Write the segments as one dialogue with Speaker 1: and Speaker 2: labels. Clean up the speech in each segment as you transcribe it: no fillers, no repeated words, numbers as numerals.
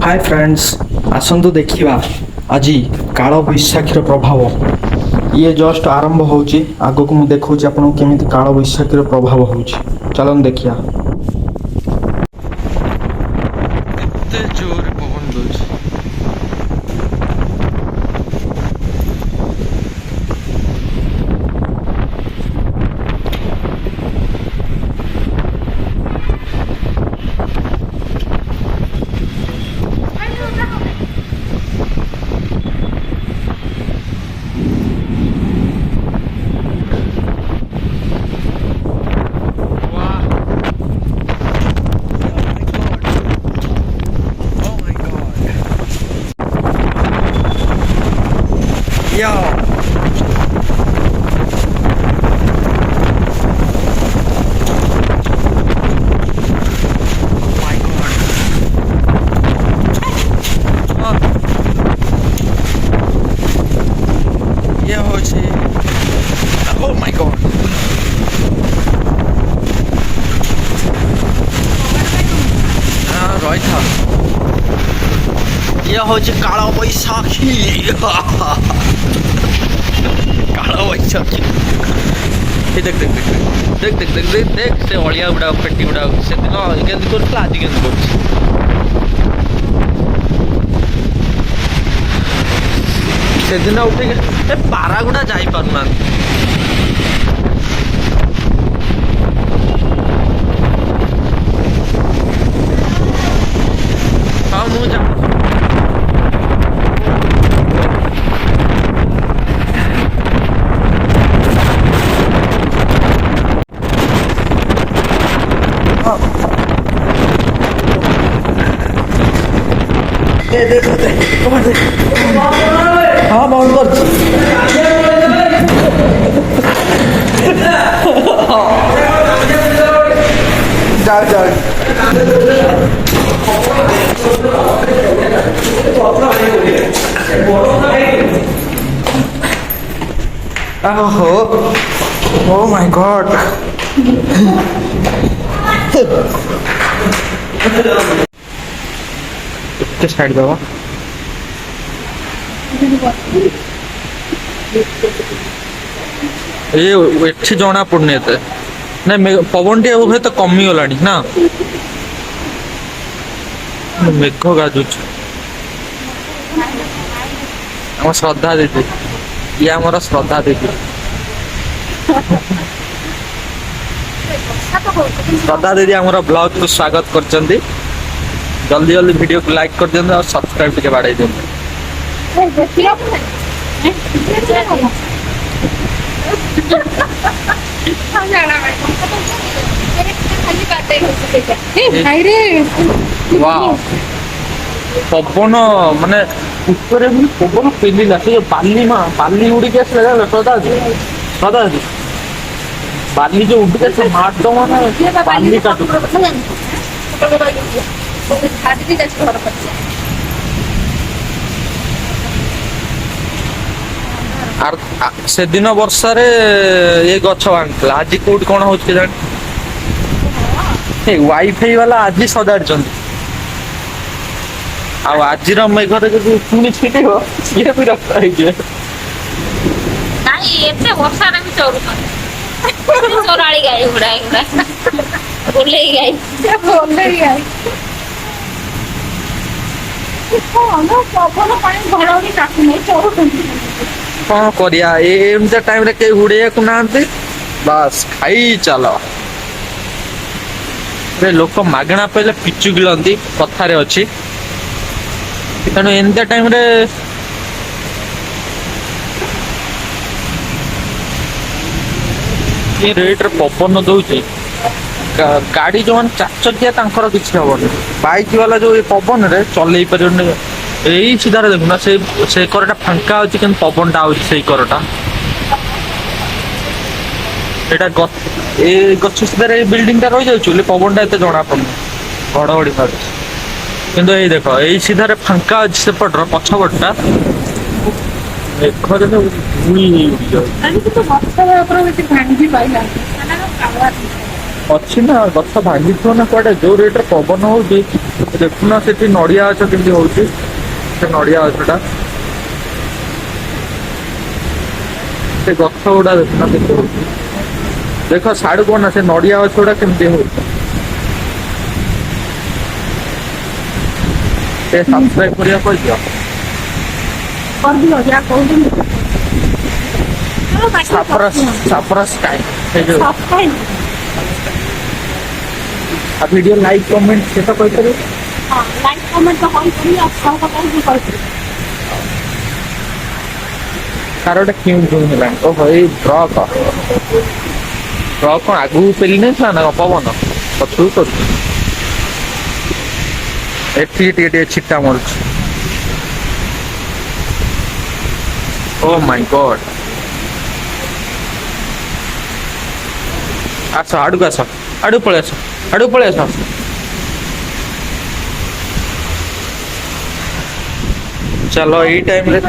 Speaker 1: Hi friends आसंतु देखिबा आज काल बैशाखीर प्रभाव ये जस्ट आरंभ होची आगो को मु देखौची आपन केमिति काल बैशाखीर प्रभाव होची चलन देखिया
Speaker 2: एते जोर पवन दोछ Yo. ये हो छी oh my god रही था ये हो छी काला बैसाखी काला बैसाखी देख देख देख देख देख देख देख देख से अलिया गुड़ा पेटी गुड़ा से दिन केंद करथला आज केंद करछ से दिन उठे ए पारा गुड़ा जाई पारना हां मु जा देखो हाँ बहुत कर जाओ जाओ ओहो ओ माय गॉड इतने साइड बाबा ये एठी जଣା पड़ने एते ना पवन टे हो तो कमी गलानी ना मेघ गाजुच हम श्रद्धा दीदी ये हमारा श्रद्धा दीदी श्रद्धा दीदी हमारा ब्लॉग को स्वागत करचंदी जल्दी जल्दी वीडियो को लाइक कर देना और सब्सक्राइब के बढ़ाई देना पवन माने उत्तरे पवन पिलिला से बाली बाली उड़ी के आसला सदा सदा बाली जो उड़ी के मार दो माने बाली काटू से दिन वर्षा रे ये गछ भांगला आज कोट कौन हो वाईफाई वाला आज सजाड़ आज मेघ पुणी छिटे ये भी रखता है
Speaker 3: चोराड़ी गाई उड़ाई बोले गाई बोले गाई
Speaker 2: कौन करिया एमती टाइम रे के हुड़े को नांते बस खाई चलो रे लोक मागणा पहले पिचु गिलंती कथारे अछि तेणु एमती टाइम रे ये रेट रे पवन दउची गाड़ी जो मान चार चकिया तांकर किछि हबनी बाइक वाला जो ये पवन रे चलई परियोने यही सीधा देखुना से करटा फांका होची कि पवनटा होची सेई करटा एटा ए गछ सीधा रे बिल्डिंग टा रहि जाउची पवनटा एते जणा पड़न घड़घड़ी मारे किंतु ए देखो एई सीधा रे फांका होची से पडर पछपटटा देखो तो उई उड़ी जाउ
Speaker 3: अरे तो बक्सा ऊपर में भांगी पाइला ना कावा
Speaker 2: अच्छी ना गछ भांगी ना कड़े जो रेट पवन हो ଦେଖୁନ ସେଠି ନଡ଼ିଆ ଗଛ କେମିତି ହଉଛି, ସେ ନଡ଼ିଆ ଗଛଟା, ସେ ଗଛ ଗୁଡା ଦେଖୁନ କେମିତି ହଉଛି। ଦେଖ ସାଡୁ କଣ ନା ସେ ନଡ଼ିଆ ଗଛ ଗୁଡା କେମିତି ହଉଛି। ସେ ସବସ୍କ୍ରାଇବ କରିବା କହିଦିଅ।
Speaker 3: କରିଦିଅ ଯାହା କହୁଛନ୍ତି।
Speaker 2: ସାପରସ ଟାଇମ ସେ ଯୋଉ
Speaker 3: ସବସ୍କ୍ରାଇବ
Speaker 2: ଆଉ ଭିଡ଼ିଓ ଲାଇକ୍ କମେଣ୍ଟ ସେ ତ କହିପାରିବେ।
Speaker 3: ହଁ ଲାଇକ୍ କମେଣ୍ଟ ତ କହିପାରିବି ଆଉ ସବସ୍କ୍ରାଇବ କହିପାରିବି।
Speaker 2: ତାର ଗୋଟେ କିଉଁ ହେଲାଣି। ଓହୋ ଏଇ ଟ୍ରକ୍ କଣ ଆଗକୁ ପେଲି ନେଇଥିଲା ନା ପବନ ପଛକୁ କରୁଛି। ଏଠି ଟିକେ ଛିଟା ମାରୁଛି। ଓ ମାଇ ଗଡ୍। ଆସ ଆଡକୁ ଆସ, ଆଡକୁ ପଳେଇ ଆସ, ଆଡକୁ ପଳେଇ ଆସ। ଚାଲ ଏଇ ଟାଇମରେ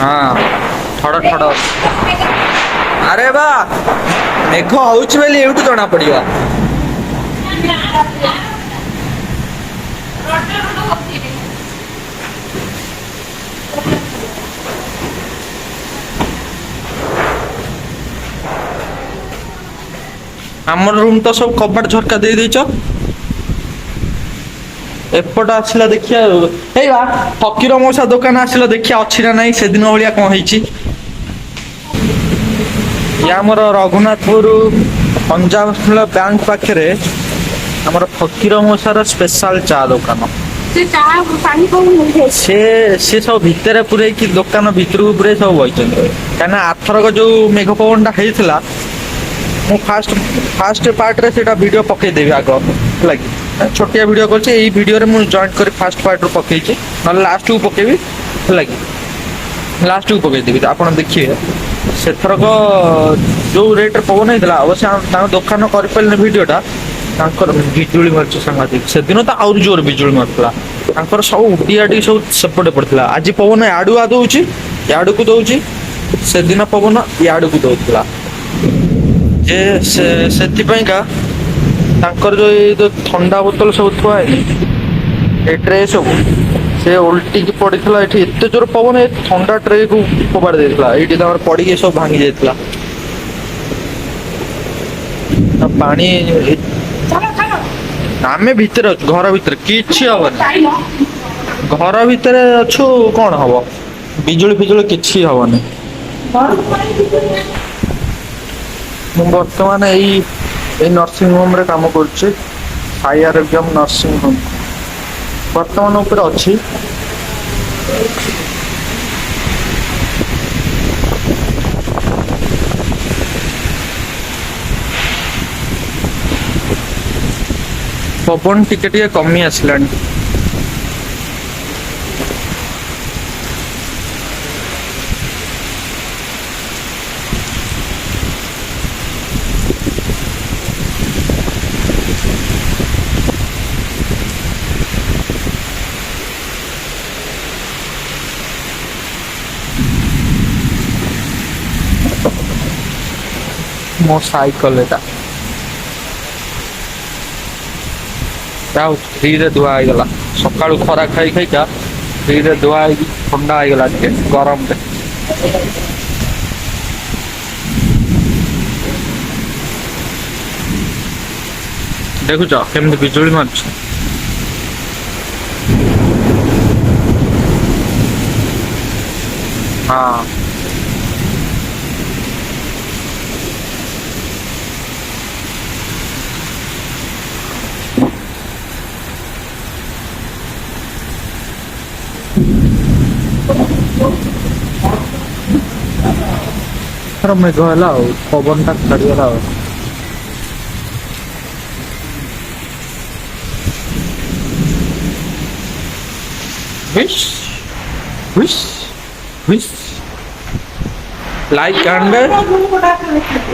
Speaker 2: ହଁ ଠଡ ଠଡ। ଆରେ ବା ମେଘ ହଉଛି ବୋଲି ଏଇଠୁ ଜଣା ପଡିବ। ଆମର ରୁମ୍ ତ ସବୁ କବାଟ ଝରକା ଦେଇ ଦେଇଛ। ଏପଟ ଆସିଲା ଦେଖିଆ। ଏଇ ବା ଫକୀର ମଉସା ଦୋକାନ ଆସିଲା ଦେଖିଆ ଅଛି ନା ନାଇଁ ସେଦିନ ଭଳିଆ କଣ ହେଇଛି। ଇଏ ଆମର ରଘୁନାଥପୁର ପଞ୍ଜାବ ବ୍ୟାଙ୍କ ପାଖରେ ଆମର ଫକୀର ମଉସାର ସ୍ପେଶାଲ ଚା ଦୋକାନ।
Speaker 3: ସେ ଚା ପାଣି ସବୁ ନେଇଯାଇଛି।
Speaker 2: ସେ ସବୁ ଭିତରେ ପୁରେଇକି ଦୋକାନ ଭିତରକୁ ପୁରେଇ ସବୁ ବଇଛନ୍ତି। କାହିଁକିନା ଆରଥରକ ଯୋଉ ମେଘ ପବନଟା ହେଇଥିଲା, ମୁଁ ଫାଷ୍ଟ ପାର୍ଟରେ ସେଇଟା ଭିଡ଼ିଓ ପକେଇଦେବି ଆଗ ହେଲା କି। ଛୋଟିଆ ଭିଡ଼ିଓ କରିଛି, ଏଇ ଭିଡ଼ିଓରେ ମୁଁ ଜଏଣ୍ଟ କରି ଫାଷ୍ଟ ପାର୍ଟରୁ ପକେଇଛି, ନହେଲେ ଲାଷ୍ଟକୁ ପକେଇବି ହେଲା କି। ଲାଷ୍ଟକୁ ପକେଇଦେବି ଆପଣ ଦେଖିବେ। ସେଥରକ ଯୋଉ ରେଟ୍ରେ ପବନ ହେଇଥିଲା ଅବଶ୍ୟ ତାଙ୍କ ଦୋକାନ କରିପାରିଲେ ଭିଡ଼ିଓଟା, ତାଙ୍କର ବିଜୁଳି ମାରୁଛି ସାଂଘାତିକ। ସେଦିନ ତ ଆହୁରି ଜୋର ବିଜୁଳି ମାରୁଥିଲା। ତାଙ୍କର ସବୁ ଉଡ଼ିଆଡ଼ିକି ସବୁ ସେପଟେ ପଡ଼ିଥିଲା। ଆଜି ପବନ ଆଡ଼ୁଆ ଦଉଛି, ଇଆଡ଼କୁ ଦଉଛି। ସେଦିନ ପବନ ଇଆଡ଼କୁ ଦଉଥିଲା। ଯେ ସେଥିପାଇଁକା ତାଙ୍କର ଯୋଉ ଥଣ୍ଡା ବୋତଲ ସବୁ ଥୁଆ ହେଇନି ଏ ଟ୍ରେ ସବୁ, ସେ ଓଲଟିକି ପଡ଼ିଥିଲା। ଏଠି ଏତେ ଜୋର ପବନ ଏ ଥଣ୍ଡା ଟ୍ରେକୁ ଫୋପାଡ଼ି ଦେଇଥିଲା। ଏଇଠି ତାଙ୍କର ପଡ଼ିକି ସବୁ ଭାଙ୍ଗି ଯାଇଥିଲା। ପାଣି ଆମେ ଭିତରେ ଅଛୁ, ଘର ଭିତରେ କିଛି ହବନି। ଘର ଭିତରେ ଅଛୁ, କଣ ହବ? ବିଜୁଳି ଫିଜୁଳି କିଛି ହବନି। ମୁଁ ବର୍ତ୍ତମାନ ଏଇ ନର୍ସିଂ ହୋମରେ କାମ କରୁଛି। ସାଇ ଆରୋଗ୍ୟମ ନର୍ସିଂ ହୋମ ବର୍ତ୍ତମାନ ଉପରେ ଅଛି। ପବନ ଟିକେ ଟିକେ କମି ଆସିଲାଣି। ମୋ ସାଇକେଲ ଏଟା ଫ୍ରିରେ ଧୁଆ ହେଇଗଲା। ସକାଳୁ ଖରା ଖାଇ ଖାଇକା ଫ୍ରିରେ ଧୁଆ ହେଇକି ଥଣ୍ଡା ହେଇଗଲା ଟିକେ ଗରମରେ। ଦେଖୁଛ କେମିତି ବିଜୁଳି ମାରୁଛି। ହଁ ମେଘ ହେଲା ଆଉ ପବନଟା ଛାଡ଼ିଗଲା ଆଉ।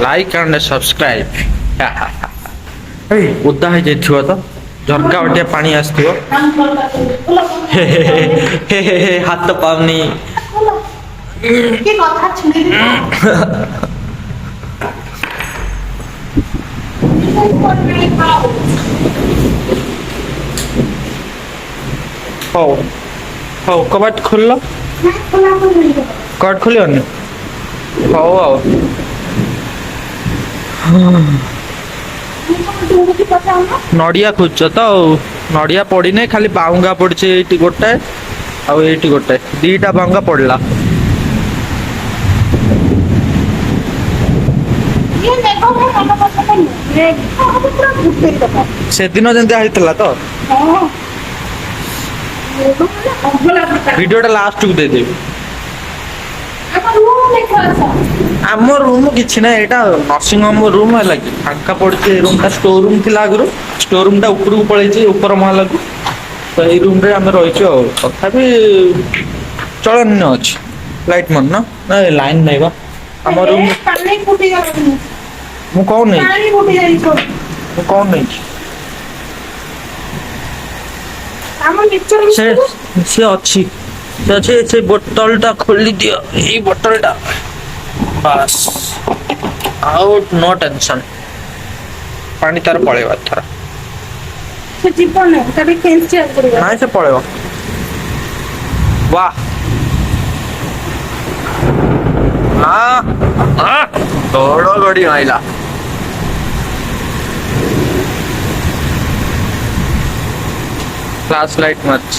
Speaker 2: Like and subscribe. ଓଦା ହେଇଯାଇଥିବ ତ, ଝରକା ବାଟିଆ ପାଣି ଆସିଥିବ। ହାତ ପାଉନି।
Speaker 3: କି କଥା ଛୁଣିବି
Speaker 2: ହଉ ହଉ କବାଟ ଖୋଲିଲ କବାଟ ଖୋଲିବନି ହଉ ଆଉ ନଡ଼ିଆ ଖୋଜୁଛ ତ ଆଉ ନଡ଼ିଆ ପଡ଼ିନି ଖାଲି ବାଉଙ୍ଗା ପଡ଼ିଛି ଏଇଠି ଗୋଟାଏ ଆଉ ଏଇଠି ଗୋଟାଏ ଦିଟା ବାଉଙ୍ଗା ପଡ଼ିଲା ସେଦିନ ଯେମିତି ହେଇଥିଲା ତ ଭିଡ଼ିଓଟା ଲାଷ୍ଟକୁ ଦେଇଦେବି ଆମ ରୁମ୍ କିଛି ନାହିଁ ଏଇଟା ନର୍ସିଂ ହୋମ୍ ରୁମ୍ ହେଲା କି ଫାଙ୍କା ପଡ଼ିଛି ଏ ରୁମ୍ଟା ଷ୍ଟୋର ରୁମ୍ ଥିଲା ଆଗରୁ ଷ୍ଟୋର ରୁମ୍ଟା ଉପରକୁ ପଳେଇଛି ଉପର ମହଲାକୁ ତ ଏଇ ରୁମ୍ରେ ଆମେ ରହିଛୁ ଆଉ ତଥାପି ଚଳନୀୟ ଅଛି ଲାଇଟ୍ ମନ ନା ଲାଇନ୍ ନାହିଁ ବା ଆମ ରୁମ୍ ମୁଁ କଣ ନେଇଛି ମୁଁ କଣ ନେଇଛି ସେ ସେ ଅଛି ସେ ଅଛି ସେ ବୋତଲଟା ଖୋଲି ଦିଅ ଏଇ ବୋତଲଟା ବାସ୍ ଆଉ नो टेंशन ପାଣି ତାର ପଳେଇବ ଏଥର ନାଇଁ ସେ ପଳେଇବ वाह ଦୌଡ଼ ଗଡ଼ି ମାଇଲା फ्लैश लाइट मच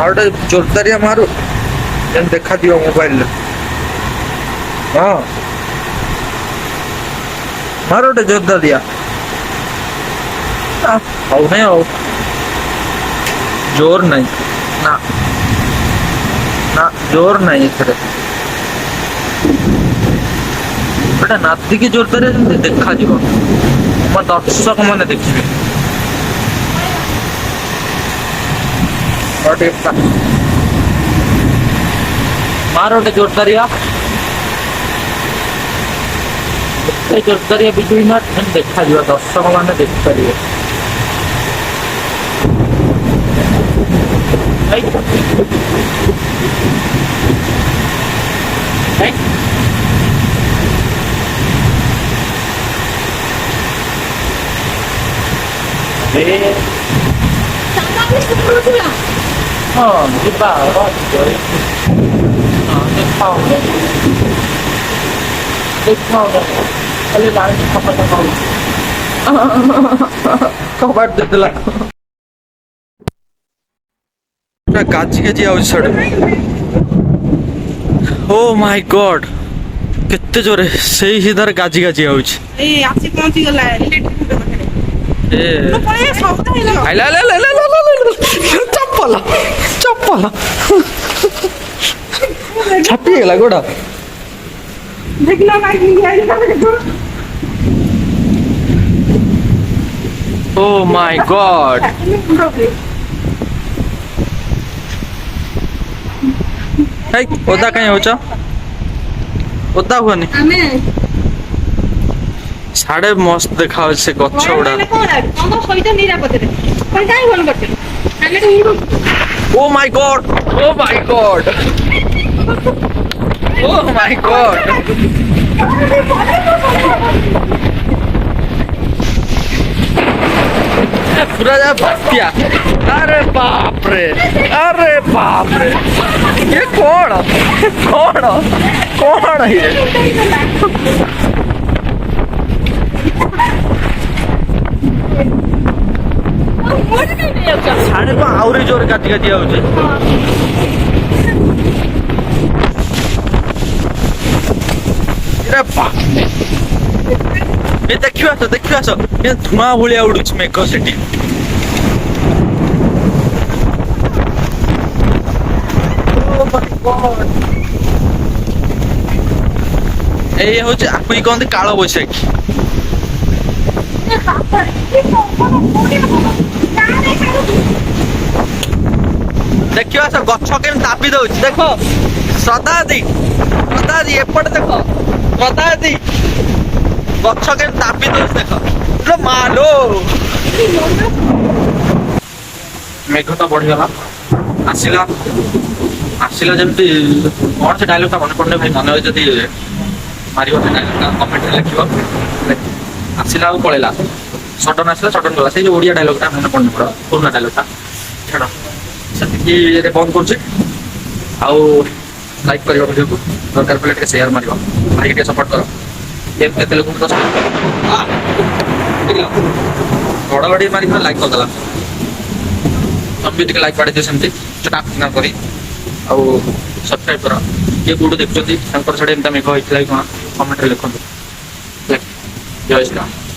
Speaker 2: और जोरदारिया मारू जेन देखा दियो मोबाइल हाँ मारो गोटे जोरदार दिया हौ नहीं हौ जोर नहीं ना ना जोर नहीं एथरे गोटे नातिकी जोरदारिया जेमती देखा जीव ମୋ ଦର୍ଶକ ମାନେ ଦେଖିବେ ମାର ଗୋଟେ ଜୋରଦାରିଆ ଜୋରଦାରିଆ ବିଜୁଳି ମାର ଦେଖାଯିବ ଦର୍ଶକ ମାନେ ଦେଖିପାରିବେ हाँ ଯିବା ଖାଲି ଲାଇନ୍ କବାଟ ଦେଇଦେଲା ଗାଜି ଗାଜି ଆଉଛି ସାଡୁ ଓ ମାଇ ଗଡ୍ କେତେ ଜୋରେ ସେଇ ସିଧାରେ ଗାଜି ଗାଜି ଆଉଛି
Speaker 3: ଆସି ପହଞ୍ଚିଗଲା
Speaker 2: ଚପଲ ଚପଲ ଛାପିଗଲା ଗୋଡ ଓ ମାଇ ଗଡ୍ ଓଦା କାଇଁ ହଉଛ ଓଦା ହୁଅନି साढ़े मस्त देखा से गच्छ गुड़ा oh my God oh my God oh my God पूरा जा भक्तिया अरे बाप रे ये कौन ये साढ़े को आउरी जोर गाती गाती आउचे ये देखियो आसो ये धुआं भलिया उडुछ मेघ सेठी ए होचे आकुई कहते काल बैशाखी देखियो आस गछ केम तापी दउछ देखो श्रद्धादी एपटे देखो श्रद्धादी गछ केम तापी दउछ देखो लो मालो ମେଘ ତ ବଢିଗଲା ଆସିଲା ଆସିଲା ଯେମିତି କଣ ସେ ଡାଇଲଗଟା ମନେ ପଡୁନି ଭାଇ ମନେ ହୁଏ ଯଦି ମାରିବ ସେ ଡାଇଲଗଟା କମେଣ୍ଟରେ ଲେଖିବ ଆସିଲା ଆଉ ପଳେଇଲା ସଡନ ଆସିଲା ସଡନ ଗଲା ସେଇ ଯୋଉ ଓଡିଆ ଡାଇଲଗଟା ମନେ ପଡୁନି ପୁରା ପୁରୁଣା ଡାଇଲଗଟା ଛାଡ ସେତିକି ବନ୍ଦ କରୁଛି ଆଉ ଲାଇକ୍ କରିବ ଭିଡ଼ିଓକୁ ଦରକାର ପଡ଼ିଲେ ଟିକେ ସେୟାର ମାରିବ ଭାଇକି ଟିକେ ସପୋର୍ଟ କର କେତେ ଲୋକଙ୍କୁ ତ ଘଡ଼ଘଡ଼ି ମାରିକି ଲାଇକ୍ କରିଦେଲା ତମେ ବି ଟିକେ ଲାଇକ୍ ବାଡ଼ିଦିଅ ସେମିତି ଚଟାପ କିନା କରି ଆଉ ସବସ୍କ୍ରାଇବ୍ କର କିଏ କୋଉଠୁ ଦେଖୁଛନ୍ତି ତାଙ୍କର ସେଠି ଏମିତି ମେଘ ହେଇଥିଲା କି କଣ କମେଣ୍ଟରେ ଲେଖନ୍ତୁ ଜୟ ଶ୍ରୀରାମ।